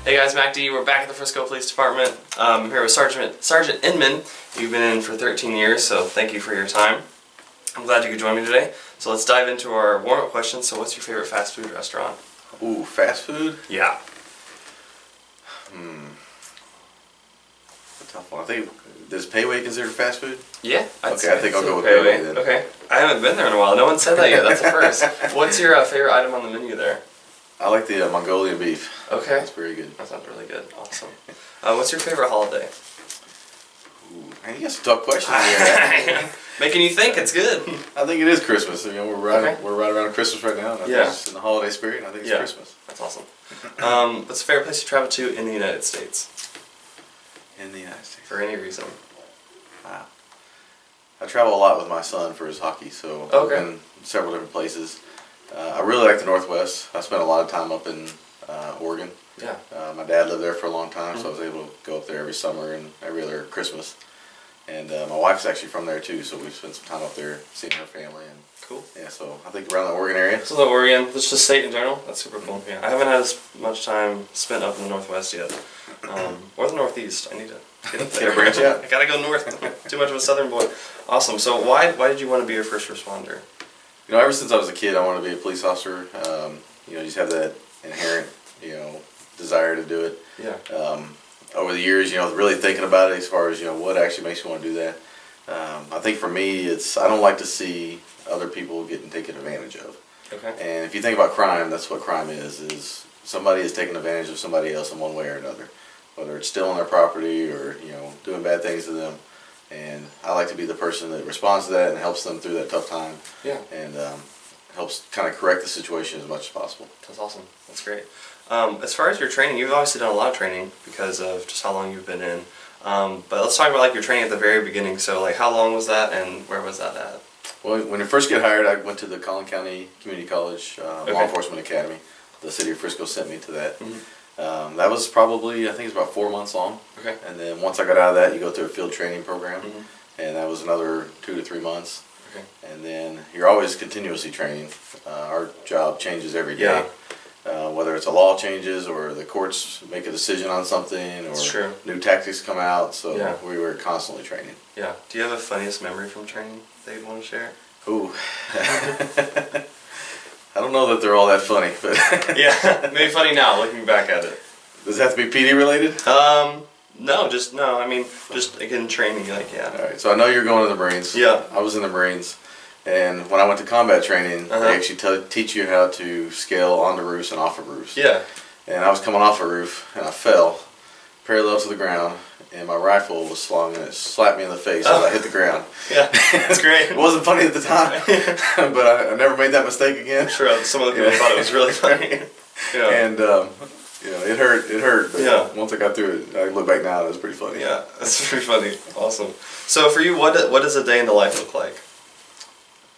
Hey guys, Mac D. We're back at the Frisco Police Department. I'm here with Sergeant Inmon. You've been in for 13 years, so thank you for your time. I'm glad you could join me today. So let's dive into our warm-up questions. So what's your favorite fast food restaurant? Ooh, fast food? Yeah. A tough one. I think, does Payway consider fast food? Yeah, I think I'll go with Payway then. Okay. I haven't been there in a while. No one said that yet. That's a first. What's your favorite item on the menu there? I like the Mongolian beef. Okay. That's very good. That sounds really good. Awesome. What's your favorite holiday? Ooh, man, you got some tough questions here. Making you think. It's good. I think it is Christmas. You know, we're right around Christmas right now. And I think it's in the holiday spirit. And I think it's Christmas. That's awesome. What's a favorite place to travel to in the United States? In the United States. For any reason. Wow. I travel a lot with my son for his hockey, so I've been several different places. I really like the Northwest. I spent a lot of time up in Oregon. Yeah. My dad lived there for a long time, so I was able to go up there every summer and every other Christmas. And my wife's actually from there too, so we've spent some time up there seeing her family. And cool. Yeah, so I think around the Oregon area. So the Oregon, that's just state in general. That's super cool. Yeah, I haven't had as much time spent up in the Northwest yet, or the Northeast. I need to get up there. Branch out. I gotta go north. Too much of a Southern boy. Awesome. So why did you want to be a first responder? You know, ever since I was a kid, I wanted to be a police officer. You know, just have that inherent, desire to do it. Yeah. Over the years, really thinking about it as far as, what actually makes you want to do that. I think for me, I don't like to see other people getting taken advantage of. Okay. And if you think about crime, that's what crime is somebody is taking advantage of somebody else in one way or another. Whether it's stealing their property or, doing bad things to them. And I like to be the person that responds to that and helps them through that tough time. Yeah. And helps kind of correct the situation as much as possible. That's awesome. That's great. As far as your training, you've obviously done a lot of training because of just how long you've been in. But let's talk about your training at the very beginning. So how long was that and where was that at? Well, when I first got hired, I went to the Collin County Community College Law Enforcement Academy. The city of Frisco sent me to that. Mm-hmm. That was probably, I think it was about 4 months long. Okay. And then once I got out of that, you go through a field training program. Mm-hmm. And that was another 2 to 3 months. Okay. And then you're always continuously training. Our job changes every day. Yeah. Whether it's a law changes or the courts make a decision on something or new tactics come out, so we were constantly training. Yeah. Do you have a funniest memory from training that you'd want to share? Ooh. I don't know that they're all that funny, but yeah, maybe funny now looking back at it. Does it have to be PD related? No, just again training, All right, so I know you're going to the Marines. Yeah. I was in the Marines. And when I went to combat training, they actually teach you how to scale onto roofs and off of roofs. Yeah. And I was coming off a roof, and I fell parallel to the ground, and my rifle was slung, and it slapped me in the face as I hit the ground. Yeah, that's great. It wasn't funny at the time, but I never made that mistake again. Sure, some of the people thought it was really funny. Yeah. And, it hurt, but once I got through it, I look back now, and it was pretty funny. Yeah, that's pretty funny. Awesome. So for you, what does a day in the life look like?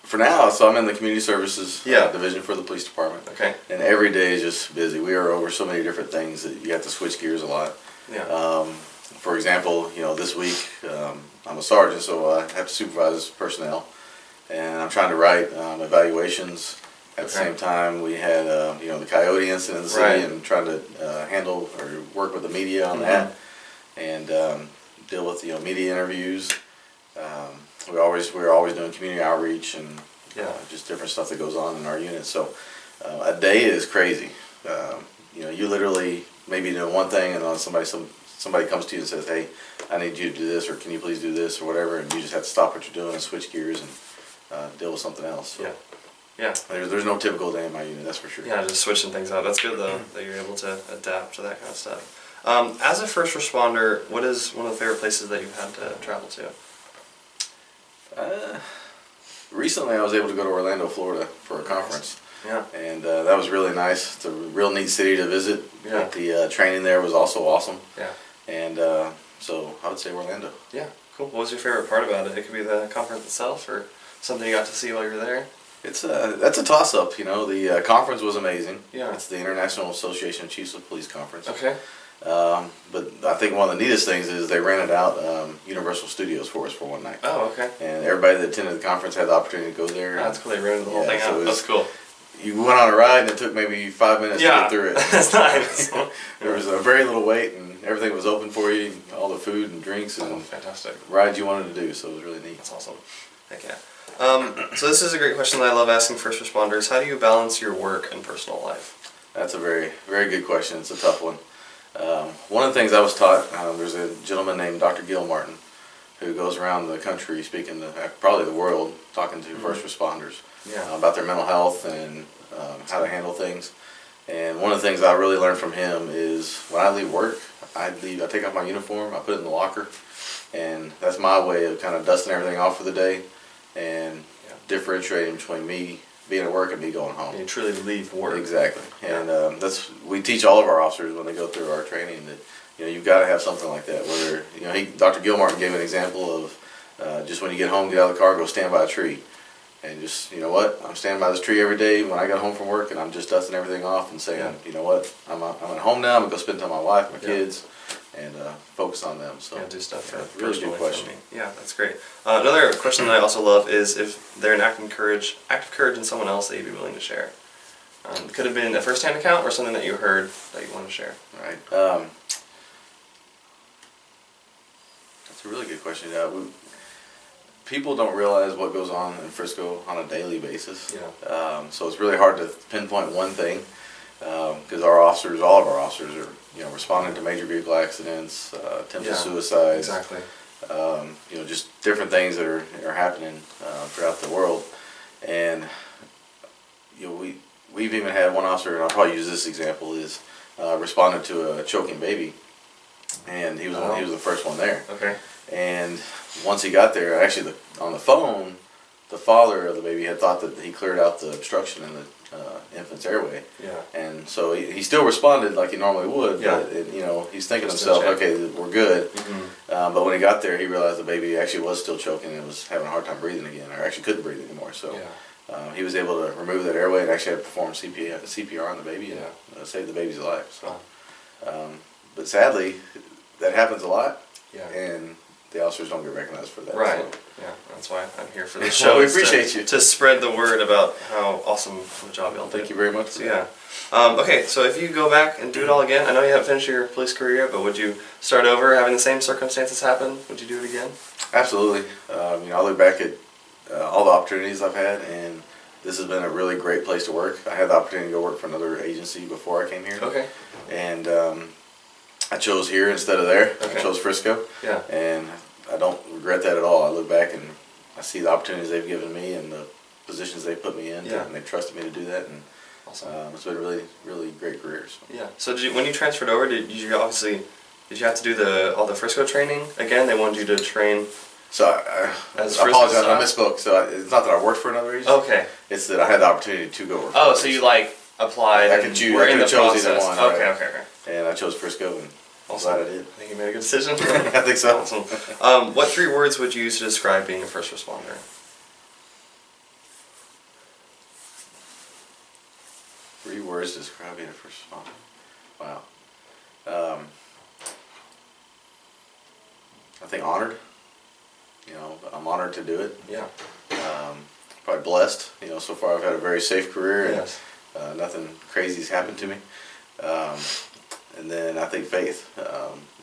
For now, so I'm in the community services division for the police department. Okay. And every day is just busy. We are over so many different things that you have to switch gears a lot. Yeah. For example, this week I'm a sergeant, so I have to supervise personnel, and I'm trying to write evaluations. At the same time, we had the coyote incident in the city, and trying to handle or work with the media on that, and deal with media interviews. We're always doing community outreach and just different stuff that goes on in our unit. So a day is crazy. You literally maybe do one thing, and then somebody comes to you and says, "Hey, I need you to do this," or "Can you please do this," or whatever, and you just have to stop what you're doing and switch gears and deal with something else. So yeah. There's no typical day in my unit, that's for sure. Yeah, just switching things out. That's good though that you're able to adapt to that kind of stuff. As a first responder, what is one of the favorite places that you've had to travel to? Recently I was able to go to Orlando, Florida for a conference. Yeah. And that was really nice. It's a real neat city to visit. Yeah. The training there was also awesome. Yeah. And so I would say Orlando. Yeah, cool. What was your favorite part about it? It could be the conference itself or something you got to see while you were there? That's a toss-up, The conference was amazing. Yeah. It's the International Association of Chiefs of Police Conference. Okay. But I think one of the neatest things is they rented out Universal Studios for us for one night. Oh, okay. And everybody that attended the conference had the opportunity to go there. Oh, that's cool. They rented the whole thing out. That's cool. you went on a ride and it took maybe 5 minutes to get through it. That's nice. There was a very little wait and everything was open for you, all the food and drinks and fantastic rides you wanted to do, so it was really neat. That's awesome. Heck yeah. So this is a great question that I love asking first responders. How do you balance your work and personal life? That's a very, very good question. It's a tough one. One of the things I was taught, there's a gentleman named Dr. Gil Martin who goes around the country speaking to probably the world, talking to first responders about their mental health and how to handle things. And one of the things I really learned from him is when I leave work, I take off my uniform, I put it in the locker, and that's my way of kind of dusting everything off for the day and differentiating between me being at work and me going home. You truly leave work. Exactly. And we teach all of our officers when they go through our training that you've got to have something like that. Whether Dr. Gilmartin gave an example of just when you get home, get out of the car, go stand by a tree, and just I'm standing by this tree every day when I get home from work, and I'm just dusting everything off and saying, I'm at home now. I'm gonna go spend time with my wife, my kids, and focus on them. So do stuff for really good question. Yeah, that's great. Another question that I also love is if they're an act of courage in someone else that you'd be willing to share. Could have been a first-hand account or something that you heard that you want to share. Right. That's a really good question. People don't realize what goes on in Frisco on a daily basis. Yeah. So it's really hard to pinpoint one thing because all of our officers are responding to major vehicle accidents, attempted suicides. Exactly. Just different things that are happening throughout the world, and we've even had one officer, and I'll probably use this example, is responded to a choking baby, and he was the first one there. Okay. And once he got there, actually on the phone, the father of the baby had thought that he cleared out the obstruction in the infant's airway. Yeah. And so he still responded like he normally would. Yeah. But he's thinking to himself, okay, we're good. Mm-hmm. But when he got there, he realized the baby actually was still choking and was having a hard time breathing again, or actually couldn't breathe anymore. So he was able to remove that airway and actually had to perform CPR on the baby and save the baby's life. So, but sadly, that happens a lot. Yeah. And the officers don't get recognized for that. Right. So. Yeah, that's why I'm here for this show. Well, we appreciate you. To spread the word about how awesome of a job y'all do. Thank you very much. So, yeah. Okay, so if you go back and do it all again, I know you haven't finished your police career, but would you start over having the same circumstances happen? Would you do it again? Absolutely. I look back at all the opportunities I've had, and this has been a really great place to work. I had the opportunity to go work for another agency before I came here. Okay. And I chose here instead of there. Okay. I chose Frisco. Yeah. And I don't regret that at all. I look back and I see the opportunities they've given me and the positions they put me in, and they've trusted me to do that. And awesome. It's been a really, really great career. So. Yeah. So when you transferred over, did you have to do all the Frisco training again? They wanted you to train. So I apologize. I misspoke. So it's not that I worked for another agency. Okay. It's that I had the opportunity to go work. Oh, so you applied. I could choose. We're in the chose process. either one. Okay. Right? Okay. And I chose Frisco, and awesome. I'm glad I did. I think you made a good decision. I think so. Awesome. What 3 words would you use to describe being a first responder? 3 words to describe being a first responder. Wow. I think honored. I'm honored to do it. Yeah. Probably blessed. So far I've had a very safe career, and Yes. Nothing crazy has happened to me. And then I think faith,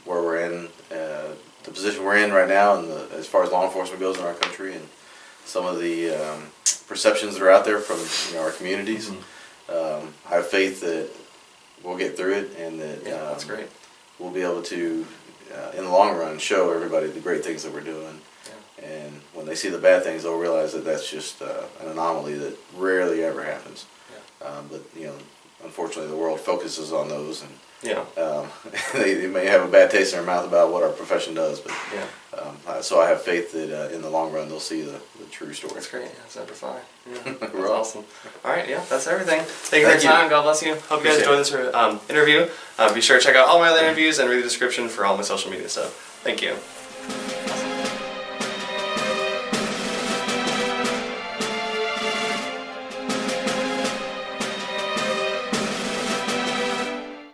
where we're in, the position we're in right now, and as far as law enforcement goes in our country, and some of the perceptions that are out there from our communities. I have faith that we'll get through it, and that that's great. We'll be able to, in the long run, show everybody the great things that we're doing. Yeah. And when they see the bad things, they'll realize that that's just an anomaly that rarely ever happens. Yeah. But unfortunately, the world focuses on those, and they may have a bad taste in their mouth about what our profession does. But so I have faith that in the long run, they'll see the true story. That's great. That's Semper Yeah, that's We're awesome. All right, that's everything. Thank you for your time. God bless you. Hope you guys enjoyed this interview. Be sure to check out all my other interviews and read the description for all my social media stuff. Thank you.